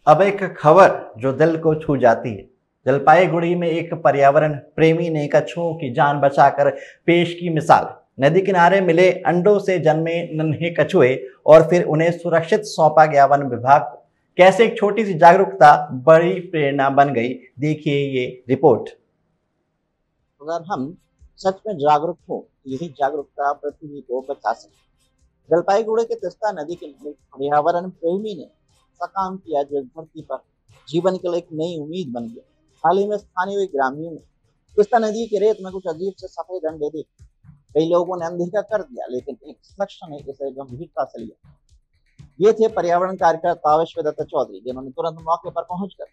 अब एक खबर जो दिल को छू जाती है। जलपाईगुड़ी में एक पर्यावरण प्रेमी ने कछुओं की जान बचाकर पेश की मिसाल। नदी किनारे मिले अंडों से जन्मे नन्हे कछुए और फिर उन्हें सुरक्षित सौंपा गया वन विभाग को। कैसे एक छोटी सी जागरूकता बड़ी प्रेरणा बन गई, देखिए ये रिपोर्ट। अगर हम सच में जागरूक हो, यही जागरूकता पृथ्वी को बचा सकती। जलपाईगुड़ी के तिस्ता नदी के पर्यावरण प्रेमी ने ऐसा काम किया जो इस धरती पर जीवन के लिए एक नई उम्मीद बन गया। हाल ही में स्थानीय ग्रामीणों ने तिस्ता नदी के रेत में कुछ अजीब से सफेद अंडे देखे। कई लोगों ने अनदेखा कर दिया, लेकिन एक शख्स ने इसे गंभीरता से लिया। ये थे पर्यावरण कार्यकर्ता विश्वदत्त चौधरी, जिन्होंने तुरंत मौके पर पहुंचकर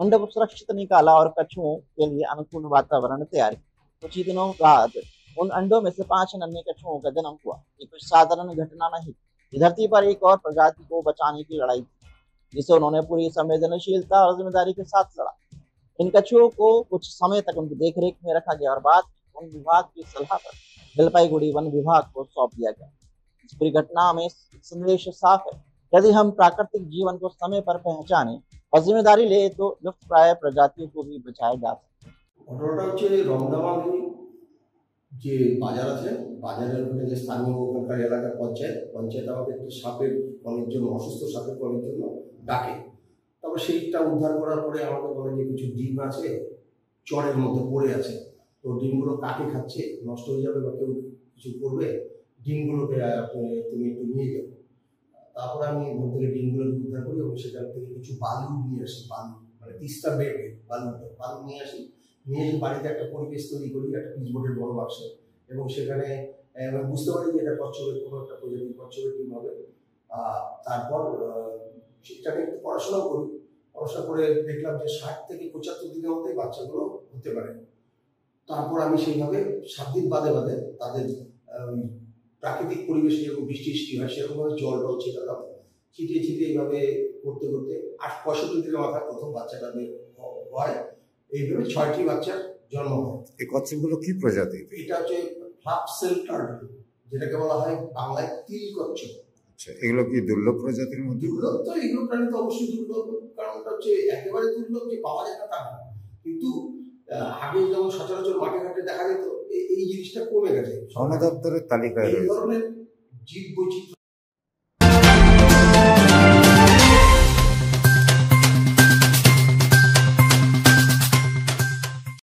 अंडों को सुरक्षित निकाला और कछुओं के लिए अनुकूल वातावरण तैयार किया। कुछ ही दिनों बाद उन अंडों में से 5 नन्हे कछुओं का जन्म हुआ। ये कुछ साधारण घटना नहीं, ये धरती पर एक और प्रजाति को बचाने की लड़ाई थी, जिसे उन्होंने पूरी संवेदनशीलता और जिम्मेदारी के साथ लड़ा। इन कछुओं को कुछ समय तक उनकी देखरेख में रखा गया और बाद में वन विभाग की सलाह पर जलपाईगुड़ी वन विभाग को सौंप दिया गया। इस पूरी घटना में संदेश साफ है, यदि हम प्राकृतिक जीवन को समय पर पहचाने और जिम्मेदारी ले तो लुप्तप्राय प्रजातियों को भी बचाया जा सकता है। ঘটনাটা হচ্ছে রমদাবাদী যে বাজার আছে, বাজারের ওখানে যে স্থানীয় ওখানকার এলাকার পঞ্চায়েত আমাকে একটু সাপের কলের জন্য, অসুস্থ সাপের কলের জন্য ডাকে। তারপর সেইটা উদ্ধার করার পরে আমাকে বলে যে কিছু ডিম আছে চরের মধ্যে পড়ে আছে, তো ডিমগুলো কাকে খাচ্ছে, নষ্ট হয়ে যাবে বা কেউ কিছু করবে, ডিমগুলোকে তুমি একটু নিয়ে যাও। তারপরে আমি ওখান থেকে ডিমগুলোকে উদ্ধার করি এবং সেখান থেকে কিছু বালু নিয়ে আসি, বালু মানে তিস্তা বেড়ে বালু নিয়ে আসি, নিয়ে এসে বাড়িতে একটা পরিবেশ তৈরি করি, একটা পিচবোর্ডের বড় বাক্সে, এবং সেখানে আমি বুঝতে পারি যে এটা কচ্ছপের কোনো একটা প্রজাতির কচ্ছপের ডিম হবে। তারপর সেটাকে একটু পড়াশোনা করি, পড়াশোনা করে দেখলাম যে 60 থেকে 75 দিনের মধ্যে বাচ্চাগুলো হতে পারে। তারপর আমি সেইভাবে 7 দিন বাদে বাদে তাদের প্রাকৃতিক পরিবেশে যেরকম বৃষ্টি হয় সেরকমভাবে জল ছিটালাম, ছিটিয়ে এইভাবে করতে করতে 65 দিনের মাথায় প্রথম বাচ্চাটা হয়। এইভাবে 6টি বাচ্চার জন্ম হয়। এই কচ্ছপগুলো কি প্রজাতি? এটা হচ্ছে ফ্লাপসেল টার্টল, যেটাকে বলা হয় বাংলায় তিল কচ্ছপ। আচ্ছা, এগুলো কি দুর্লভ প্রজাতির মধ্যে? দুর্লভ তো, এগুলো প্রাণী তো অবশ্যই দুর্লভ, কারণ ওটা হচ্ছে একেবারে দুর্লভ যে পাওয়া যায় না তা না, কিন্তু আগে যেমন সচরাচর মাঠে ঘাটে দেখা যেত, এই জিনিসটা কমে গেছে। বন দপ্তরের তালিকায় এই ধরনের জীব বৈচিত্র্য